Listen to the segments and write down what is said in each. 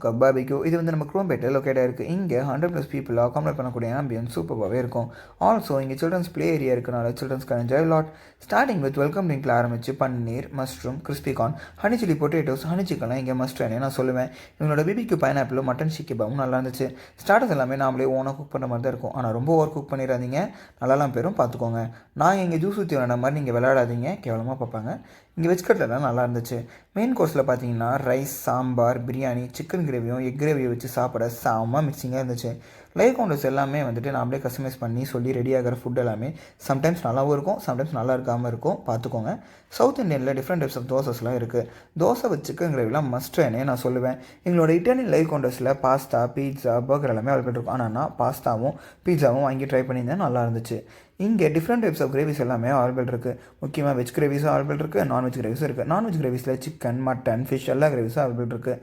Cup barbecue. இது வந்து நம்ம குரோம்பேட்டில் லொக்கேட்டாக இருக்குது. இங்கே 100+ பீப்புள் அகாமடேட் பண்ணக்கூடிய ஆம்பியன்ஸ் சூப்பராகவே இருக்கும். ஆல்சோ இங்கே சில்ட்ரன்ஸ் ப்ளே ஏரியா இருக்கனால childrens can enjoy lot. Starting with welcome ட்ரிங்க்ல ஆரம்பிச்சு paneer, mushroom, crispy corn, honey chilli potatoes, honey சிக்கன்லாம் இங்கே மஸ்ட்னே நான் சொல்லுவேன். இவங்களோட பிபிக்யூ பைனாப்பிளும் மட்டன் ஷிக்கிபாவும் நல்லா இருந்துச்சு. ஸ்டார்டர்ஸ் எல்லாமே நாமளே ஓனாக குக் பண்ணுற மாதிரி தான் இருக்கும். ஆனால் ரொம்ப ஓவர் குக் பண்ணிடாதீங்க, நல்லாலாம் பேரும் பார்த்துக்கோங்க. நான் இங்கே ஜூஸ் ஊற்றி விளாட மாதிரி நீங்கள் விளையாடாதீங்க, கேவலமாக பார்ப்பாங்க. இங்கே வெஜ் கட்லெட்லாம் நல்லா இருந்துச்சு. மெயின் கோர்ஸில் பார்த்தீங்கன்னா ரைஸ், சாம்பார், பிரியாணி, சிக்கன் கிரேவியும் எக் கிரேவியை வச்சு சாப்பிட செம்ம மிக்சிங்காக இருந்துச்சு. லைவ் கவுண்டர்ஸ் எல்லாமே வந்துட்டு நாமளே கஸ்டமைஸ் பண்ணி சொல்லி ரெடி ஆகிற ஃபுட் எல்லாமே சம்டைம்ஸ் நல்லாவும் இருக்கும், சம்டைம்ஸ் நல்லா இருக்காமல் இருக்கும், பார்த்துக்கோங்க. சவுத் இந்தியனில் டிஃப்ரெண்ட் டைப்ஸ் ஆஃப் தோசஸ்லாம் இருக்குது. தோசை வித் சிக்கன் கிரேவிலாம் மஸ்ட்னே நான் சொல்லுவேன். எங்களோட இட்டாலியன் லைவ் கவுண்டர்ஸில் பாஸ்தா, பீட்சா, பர்கர் எல்லாமே அவைலபிள் இருக்கும். ஆனால் நான் பாஸ்தாவும் பீட்சாவும் வாங்கி ட்ரை பண்ணியிருந்தேன், நல்லா இருந்துச்சு. இங்கே டிஃப்ரெண்ட் டைப்ஸ் ஆஃப் கிரேவிஸ் எல்லாமே அவைலபிள் இருக்குது. முக்கியமாக வெஜ் கிரேவிஸும் அவைலபிள் இருக்குது, நான்வெஜ் கிரேவிஸும் இருக்குது. நான்வெஜ் கிரேவிஸில் சிக்கன், மட்டன், ஃபிஷ் எல்லா கிரேவிஸும் அவைலபிள் இருக்குது.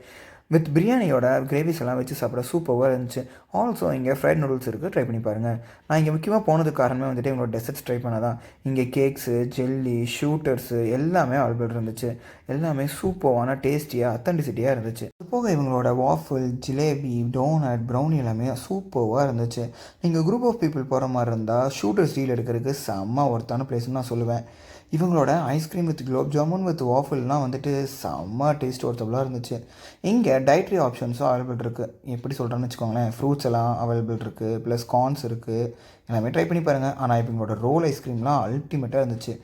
வித் பிரியாணியோட கிரேவிஸ் எல்லாம் வச்சு சாப்பிட சூப்பராக இருந்துச்சு. ஆல்சோ இங்கே ஃப்ரைட் நூடுல்ஸ் இருக்குது, ட்ரை பண்ணி பாருங்கள். நான் இங்கே முக்கியமாக போனதுக்கு காரணமே வந்துட்டு எங்களோட டெசர்ட்ஸ் ட்ரை பண்ணதான். இங்கே கேக்ஸு, ஜெல்லி, ஷூட்டர்ஸு எல்லாமே அவைலபிள் இருந்துச்சு. எல்லாமே சூப்பரான டேஸ்டியாக அத்தன்டிசிட்டியாக இருந்துச்சு. அது போக இவங்களோட வாஃபிள், ஜிலேபி, டோனட், ப்ரௌனி எல்லாமே சூப்பராக இருந்துச்சு. நீங்கள் குரூப் ஆஃப் பீப்புள் போகிற மாதிரி இருந்தால் ஷூட்டர்ஸ் டீல் எடுக்கிறதுக்கு செம்ம ஒர்த்தான பிளேஸ்னு நான் சொல்லுவேன். இவங்களோட ice cream with gulab jamun with வாஃபிள்லாம் வந்துட்டு செம்ம டேஸ்ட் ஒர்த்தபுளாக இருந்துச்சு. இங்கே டயட்ரி ஆப்ஷன்ஸும் அவைலபிள் இருக்குது. எப்படி சொல்கிறேன்னு வச்சுக்கோங்களேன், ஃப்ரூட்ஸ் எல்லாம் அவைலபிள் இருக்குது, ப்ளஸ் கார்ன்ஸ் இருக்குது. எல்லாமே ட்ரை பண்ணி பாருங்கள். ஆனால் இப்போ இவங்களோட ரோல் ஐஸ்கிரீம்லாம் அல்டிமேட்டாக இருந்துச்சு.